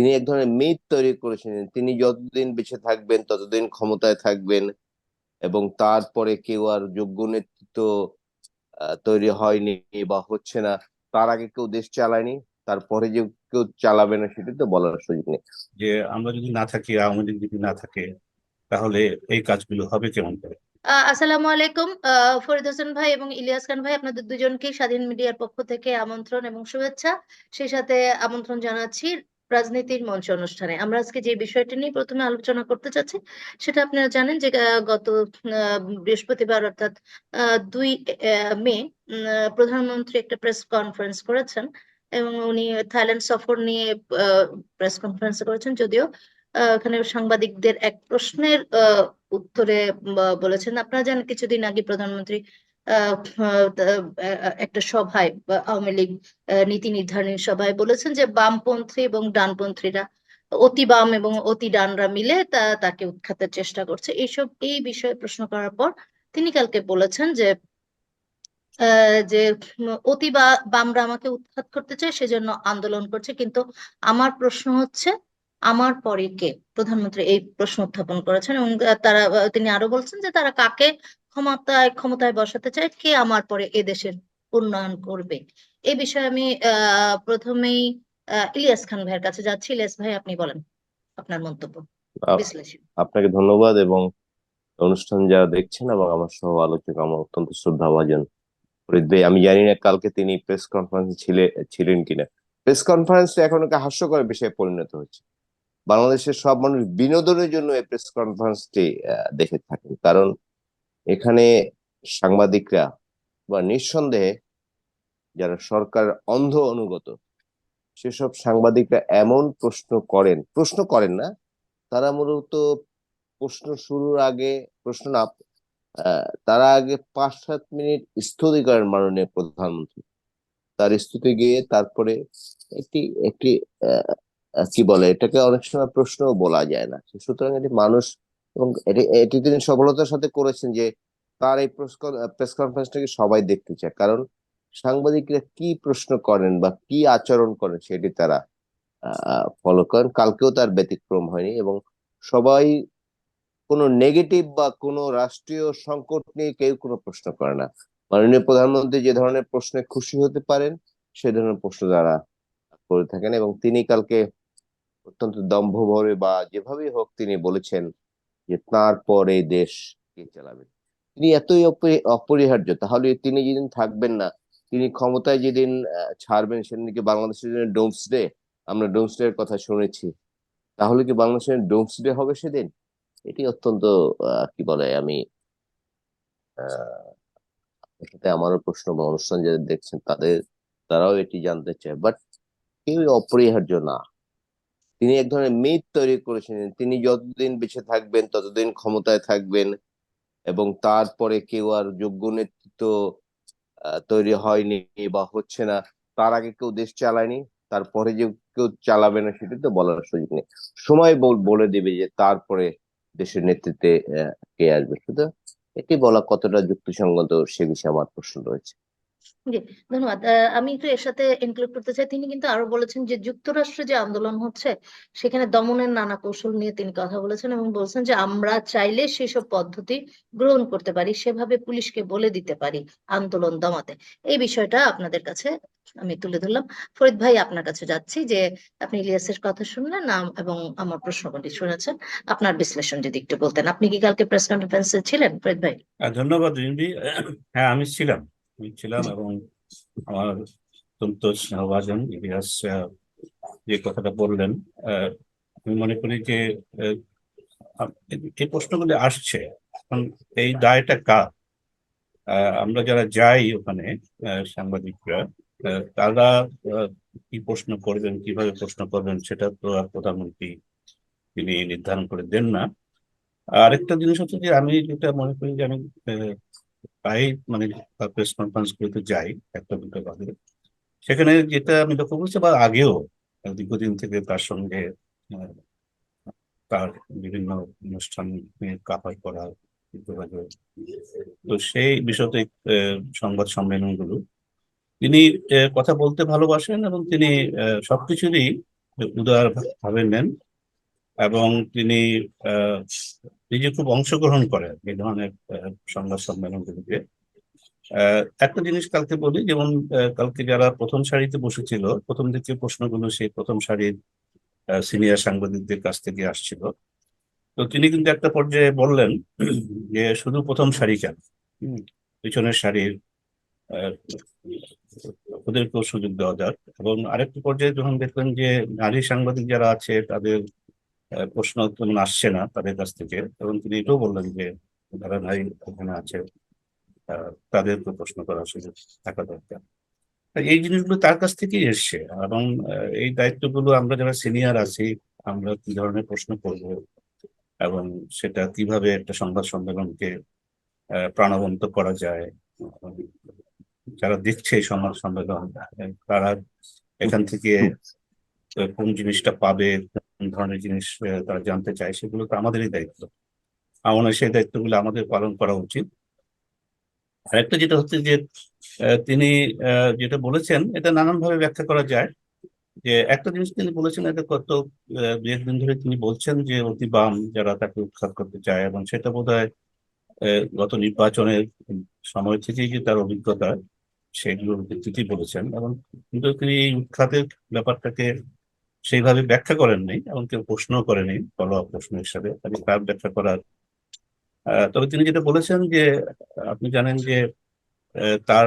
তিনি এক ধরনের মিথ তৈরি করেছিলেন, তিনি যতদিন বেঁচে থাকবেন ততদিন ক্ষমতায় থাকবেন এবং তারপরে কেউ আর যোগ্য নেতৃত্ব তৈরি হয়নি বা হচ্ছে না, তার আগে কেউ দেশ চালায়নি, তারপরে যে কেউ চালাবে না সেটা তো বলার সুযোগ নেই। যে আমরা যদি না থাকি, আওয়ামী লীগ যদি না থাকে, তাহলে এই কাজগুলো হবে কেমন করে? আসসালামু আলাইকুম, ফরিদ হোসেন ভাই এবং ইলিয়াস খান ভাই, আপনাদের দুজনকেই স্বাধীন মিডিয়ার পক্ষ থেকে আমন্ত্রণ এবং শুভেচ্ছা। সেই সাথে আমন্ত্রণ জানাচ্ছি রাজনীতির মঞ্চ অনুষ্ঠানে। আমরা আজকে যে বিষয়টি নিয়ে প্রথমে আলোচনা করতে চাচ্ছি, সেটা আপনারা জানেন যে গত বৃহস্পতিবার অর্থাৎ 2 মে প্রধানমন্ত্রী একটা প্রেস কনফারেন্স করেছেন এবং উনি থাইল্যান্ড সফর নিয়ে প্রেস কনফারেন্স করেছেন। যদিও এখানে সাংবাদিকদের এক প্রশ্নের উত্তরে বলেছেন, আপনারা জানেন কিছুদিন আগে প্রধানমন্ত্রী আহ, একটা সভায় বা আওয়ামী লীগ নীতি নির্ধারণী সভায় বলেছেন যে বামপন্থী এবং ডানপন্থীরা, অতি বাম এবং অতি ডানরা মিলে তাকে উৎখাতের চেষ্টা করছে। এই বিষয়ে প্রশ্ন করার পর তিনি কালকে বলেছেন যে অতি বামরা আমাকে উৎখাত করতে চায়, সেজন্য আন্দোলন করছে। কিন্তু আমার প্রশ্ন হচ্ছে, আমার পরে কে? প্রধানমন্ত্রী এই প্রশ্ন উত্থাপন করেছেন এবং তিনি আরো বলছেন যে তারা কাকে ক্ষমতায় ক্ষমতায় বসাতে চায়, কে আমার পরে এ দেশের উন্নয়ন করবে। এই বিষয়ে আমি প্রথমেই ইলিয়াস খান ভাইয়ের কাছে যাচ্ছি। ইলিয়াস ভাই, আপনি বলেন আপনার মন্তব্য, আ- বিশ্লেষণ। আপনাকে ধন্যবাদ, এবং অনুষ্ঠান যারা দেখছেন এবং আমার সহ আলোচক আমার অত্যন্ত শ্রদ্ধাভাজন ফরিদ ভাই, আমি জানি না কালকে তিনি প্রেস কনফারেন্স ছিলেন কিনা। প্রেস কনফারেন্স এখন একটা হাস্যকর বিষয়ে পরিণত হচ্ছে। বাংলাদেশের সব মানুষ বিনোদনের জন্য এই প্রেস কনফারেন্সটি দেখে থাকেন, কারণ এখানে সাংবাদিকরা বা নিঃসন্দেহে যারা সরকার অন্ধ অনুগত, সেসব সাংবাদিকরা এমন প্রশ্ন করেন না, তারা মূলত প্রশ্ন শুরুর আগে, প্রশ্ন না, তারা আগে 5-7 মিনিট স্তুতি করেন মাননীয় প্রধানমন্ত্রী, তার স্তুতি গিয়ে তারপরে একটি একটি কি বলে এটাকে, অনেক সময় প্রশ্নও বলা যায় না। সুতরাং এটি মানুষ, এবং এটি এটি তিনি সফলতার সাথে করেছেন যে তার এই প্রেস কনফারেন্সটাকে সবাই দেখতে চায়, কারণ সাংবাদিকরা কি প্রশ্ন করেন বা কি আচরণ করেন সেটি তারা ফলো করেন। কালকেও তার ব্যতিক্রম হয়নি, এবং সবাই কোনো নেগেটিভ বা কোনো রাষ্ট্রীয় সংকট নিয়ে কেউ কোনো প্রশ্ন করে না। মাননীয় প্রধানমন্ত্রী যে ধরনের প্রশ্নে খুশি হতে পারেন সে ধরনের প্রশ্ন তারা করে থাকেন, এবং তিনি কালকে অত্যন্ত দম্ভ ভরে বা যেভাবেই হোক তিনি বলেছেন যে তার পর এই দেশ কে চালাবে। তিনি এতই অপরিহার্য, তাহলে তিনি যেদিন থাকবেন না, তিনি ক্ষমতায় যেদিন ছাড়বেন, সেদিন কি বাংলাদেশের জন্য ডোমসডে? আমরা ডোমসডে এর কথা শুনেছি, তাহলে কি বাংলাদেশের ডোমসডে হবে সেদিন? এটি অত্যন্ত কি বলে, আমি এর সাথে আমারও প্রশ্ন বা অনুষ্ঠান যারা দেখছেন তারাও এটি জানতে চায়, বাট কেউই অপরিহার্য না। তিনি এক ধরনের মিথ তৈরি করেছিলেন, তিনি যতদিন বেঁচে থাকবেন ততদিন ক্ষমতায় থাকবেন এবং তারপরে কেউ আর যোগ্য নেতৃত্ব তৈরি হয়নি বা হচ্ছে না, তার আগে কেউ দেশ চালায়নি, তারপরে যে কেউ চালাবে না সেটা তো বলার সুযোগ নেই। সময় বলে দিবে যে তারপরে দেশের নেতৃত্বে কে আসবে। শুধু এটি বলা কতটা যুক্তিসঙ্গত সে বিষয়ে আমার প্রশ্ন রয়েছে। জি, ধন্যবাদ। আমি একটু এর সাথে ইনক্লুড করতে চাই, তিনি কিন্তু আরো বলেছেন যে যুক্তরাষ্ট্রে যে আন্দোলন হচ্ছে সেখানে দমনের নানা কৌশল নিয়ে তিনি কথা বলেছেন এবং বলছেন যে আমরা চাইলে সেসব পদ্ধতি গ্রহণ করতে পারি, সেভাবে পুলিশকে বলে দিতে পারি আন্দোলন দমাতে। এই বিষয়টা আপনাদের কাছে আমি তুলে ধরলাম। ফরিদ ভাই, আপনার কাছে যাচ্ছি যে আপনি ইলিয়াসের কথা শুনলেন এবং আমার প্রশ্নগুলি শুনেছেন। আপনার বিশ্লেষণ যদি একটু বলতেন। আপনি কি কালকে প্রেস কনফারেন্সে ছিলেন, ফরিদ ভাই? ধন্যবাদ রিম্পি। হ্যাঁ, আমি ছিলাম জি। এবং আমার অত্যন্ত স্নেহভাজন ইতিহাস যে কথাটা বললেন, আহ, আমি মনে করি যে আহ, এই প্রশ্নগুলি আসছে এখন, এই দায়টা কার? আমরা যারা যাই ওখানে, সাংবাদিকরা, তারা আহ, কি প্রশ্ন করবেন, কিভাবে প্রশ্ন করবেন, সেটা তো আর প্রধানমন্ত্রী তিনি নির্ধারণ করে দেন না। আরেকটা জিনিস হচ্ছে যে আমি যেটা মনে করি যে আমি প্রায় মানে প্রেস কনফারেন্স গুলোতে যাই একটা দুটো বাদে, সেখানে যেটা আমি লক্ষ্য করছি বা আগেও দীর্ঘদিন থেকে তার সঙ্গে আহ, তার বিভিন্ন অনুষ্ঠান কাভার করা, যোগাযোগ, তো সেই বিষয়তে সংবাদ সম্মেলনগুলো তিনি কথা বলতে ভালোবাসেন এবং তিনি সবকিছুরই উদার ভাবে নেন এবং তিনি আহ, নিজে খুব অংশগ্রহণ করেন এই ধরনের সংবাদ সম্মেলনগুলিতে। একটা জিনিস কালকে বলি, যেমন কালকে যারা প্রথম সারিতে বসেছিল, প্রথম দিকে প্রশ্নগুলো সেই প্রথম সারির সিনিয়র সাংবাদিকদের কাছ থেকে আসছিল। তো তিনি কিন্তু একটা পর্যায়ে বললেন যে শুধু প্রথম সারি কেন, পিছনের সারির আহ, ওদেরকেও সুযোগ দেওয়া যাক। এবং আরেকটা পর্যায়ে যখন দেখলেন যে নারী সাংবাদিক যারা আছে তাদের প্রশ্ন তেমন আসছে না তাদের কাছ থেকে, এবং তিনি এটাও বললেন যে যারা নারী ওখানে আছে তাদেরকে প্রশ্ন করার সুযোগ থাকা দরকার। এই জিনিসগুলো তার কাছ থেকেই এসছে। এবং এই দায়িত্বগুলো আমরা যারা সিনিয়র আছি আমরা কি ধরনের প্রশ্ন করব এবং সেটা কিভাবে একটা সংবাদ সম্মেলনকে প্রাণবন্ত করা যায়, যারা দেখছে এই সংবাদ সম্মেলন তারা এখান থেকে কোন জিনিসটা পাবে, কোন ধরনের জিনিস তারা জানতে চায়, সেগুলো তো আমাদেরই দায়িত্ব। আমার মনে হয় সেই দায়িত্বগুলো আমাদের পালন করা উচিত। আরেকটা যেটা হচ্ছে যে তিনি যেটা বলেছেন এটা নানানভাবে ব্যাখ্যা করা যায়। যে একটা জিনিস তিনি বলেছেন, এটা গত দু একদিন ধরে তিনি বলছেন যে অতি বাম যারা তাকে উৎখাত করতে চায়, এবং সেটা বোধহয় গত নির্বাচনের সময় থেকেই যে তার অভিজ্ঞতা সেগুলোর ভিত্তিতেই বলেছেন। এবং কিন্তু তিনি এই উৎখাতের ব্যাপারটাকে সেইভাবে ব্যাখ্যা করেননি এবং কেউ প্রশ্ন করেনি ফলো আপ প্রশ্ন হিসাবে, তার ব্যাখ্যা করার তবে তিনি যেটা বলেছেন যে আপনি জানেন যে তার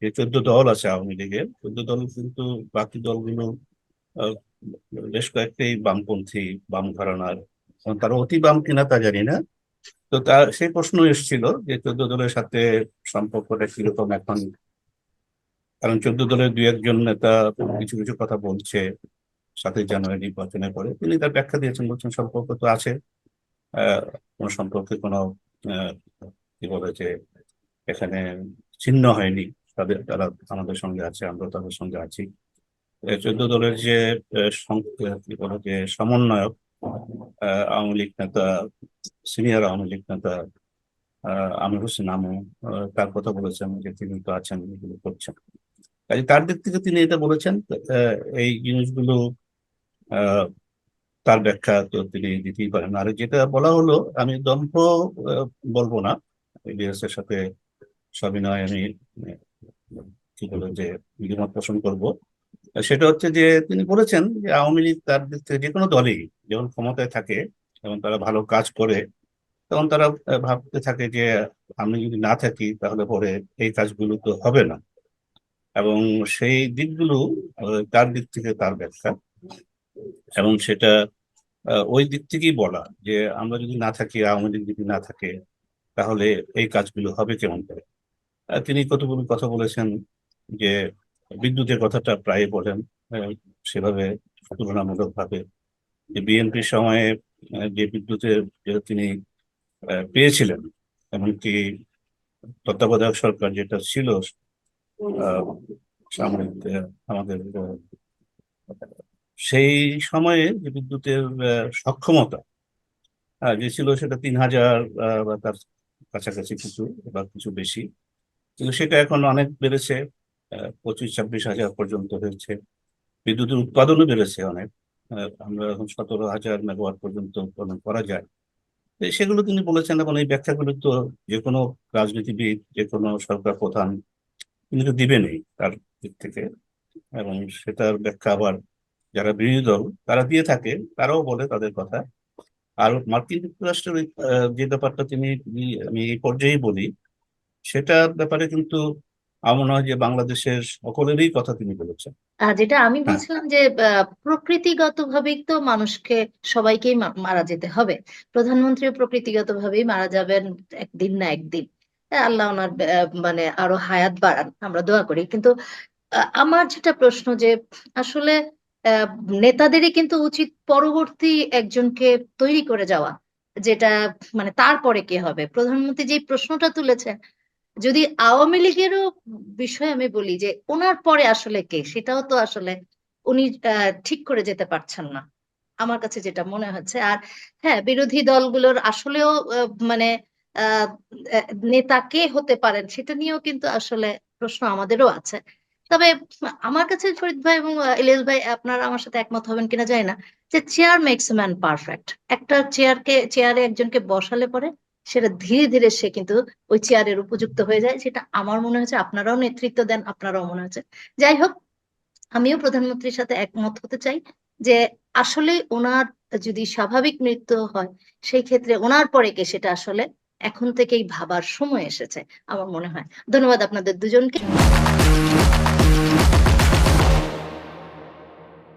যে 14 দল আছে আওয়ামী লীগের, 14 দল কিন্তু বাকি দলগুলো আহ, বেশ কয়েকটি বামপন্থী বাম ঘরানার, এখন তারা অতি বাম কিনা তা জানি না। তো তার সেই প্রশ্ন এসেছিল যে 14 দলের সাথে সম্পর্কটা কিরকম এখন, কারণ 14 দলের দু একজন নেতা কিছু কিছু কথা বলছে 7ই জানুয়ারি নির্বাচনের পরে। তিনি তার ব্যাখ্যা দিয়েছেন, বলছেন সম্পর্ক তো আছে, কোনো সম্পর্কে কোনো আহ, কি বলে যে এখানে ছিন্ন হয়নি, তারা আমাদের সঙ্গে আছে, আমরা তাদের সঙ্গে আছি। 14 দলের যে কি বলে যে সমন্বয়ক আওয়ামী লীগ নেতা, সিনিয়র আওয়ামী লীগ নেতা আমির হোসেন আমু তার কথা বলেছেন যে তিনি তো আছেন, এগুলো করছেন। কাজে তার দিক থেকে তিনি এটা বলেছেন। এই জিনিসগুলো আহ, তার ব্যাখ্যা তো তিনি দিতেই পারেন। আর যেটা বলা হলো, আমি দম্ভ আহ, বলবো না, ইলিয়াসের সাথে সবিনয় আমি কি বলে যে দ্বিমত পোষণ করবো। সেটা হচ্ছে যে তিনি বলেছেন যে আওয়ামী লীগ তার দিক থেকে যে কোনো দলই যখন ক্ষমতায় থাকে এবং তারা ভালো কাজ করে তখন তারা ভাবতে থাকে যে আমি যদি না থাকি তাহলে পরে এই কাজগুলো তো হবে না। এবং সেই দিকগুলো তার দিক থেকে তার ব্যাখ্যা, এবং সেটা ওই দিক থেকেই বলা যে আমরা যদি না থাকি, আওয়ামী লীগ যদি না থাকে তাহলে এই কাজগুলো হবে কেমন করে। তিনি কতগুলো কথা বলেছেন যে বিদ্যুতের কথাটা প্রায় বলেন সেভাবে তুলনামূলক ভাবে, যে বিএনপির সময়ে যে বিদ্যুতের যে তিনি পেয়েছিলেন, এমনকি তত্ত্বাবধায়ক সরকার যেটা ছিল আহ, সামরিক আমাদের সেই সময়ে যে বিদ্যুতের সক্ষমতা যে ছিল সেটা 3000 বা তার কাছাকাছি কিছু বা কিছু বেশি, কিন্তু সেটা এখন অনেক বেড়েছে, 25-26 হাজার পর্যন্ত হয়েছে। বিদ্যুতের উৎপাদনও বেড়েছে অনেক, আমরা এখন 17,000 মেগাওয়াট পর্যন্ত উৎপাদন করা যায়। তো সেগুলো তিনি বলেছেন, এবং এই ব্যাখ্যাগুলো তো যে কোনো রাজনীতিবিদ, যে কোনো সরকার প্রধান তিনি তো দিবেনই তার দিক থেকে। এবং সেটার ব্যাখ্যা আবার যারা বিরোধী দল তারা দিয়ে থাকে, তারাও বলে তাদের কথা। আর মার্কিন যুক্তরাষ্ট্রের যে ব্যাপারটা আমি এই পর্যায়ে বলি, সেটার ব্যাপারে কিন্তু আমার মনে হয় যে বাংলাদেশের সকলেরই কথা তিনি বলেছেন। যেটা আমি হ্যাঁ, বলছিলাম যে প্রকৃতিগত ভাবেই তো মানুষকে সবাইকেই মারা যেতে হবে। প্রধানমন্ত্রীও প্রকৃতিগত ভাবেই মারা যাবেন একদিন না একদিন। আল্লাহ ওনার মানে আরো হায়াত বাড়ান, আমরা দোয়া করি। কিন্তু আমার যেটা প্রশ্ন যে আসলে আহ, নেতাদেরই কিন্তু উচিত পরবর্তী একজনকে তৈরি করে যাওয়া, যেটা মানে তারপরে কি হবে। প্রধানমন্ত্রী যে প্রশ্নটা তুলেছেন, যদি আওয়ামী লীগেরও বিষয় আমি বলি যে ওনার পরে আসলে কে, সেটাও তো আসলে উনি ঠিক করে যেতে পারছেন না, আমার কাছে যেটা মনে হচ্ছে। আর হ্যাঁ, বিরোধী দলগুলোর আসলেও মানে আহ, নেতা কে হতে পারেন সেটা নিয়েও কিন্তু আসলে প্রশ্ন আমাদেরও আছে। তবে আমার কাছে ফরিদ ভাই এবং ইলিয়াস ভাই আপনারা আমার সাথে একমত হবেন কিনা জানি না, যে চেয়ার মেক্স ম্যান পারফেক্ট। একটা চেয়ারে একজনকে বসালে পরে সেটা ধীরে ধীরে সে কিন্তু ওই চেয়ারের উপযুক্ত হয়ে যায়, সেটা আমার মনে হচ্ছে আপনারাও নেতৃত্ব দেন, আপনারাও মনে হচ্ছে। যাই হোক, আমিও প্রধানমন্ত্রীর সাথে একমত হতে চাই যে আসলে ওনার যদি স্বাভাবিক মৃত্যু হয় সেই ক্ষেত্রে ওনার পরে কে, সেটা আসলে এখন থেকেই ভাবার সময় এসেছে আমার মনে হয়। ধন্যবাদ আপনাদের দুজনকে।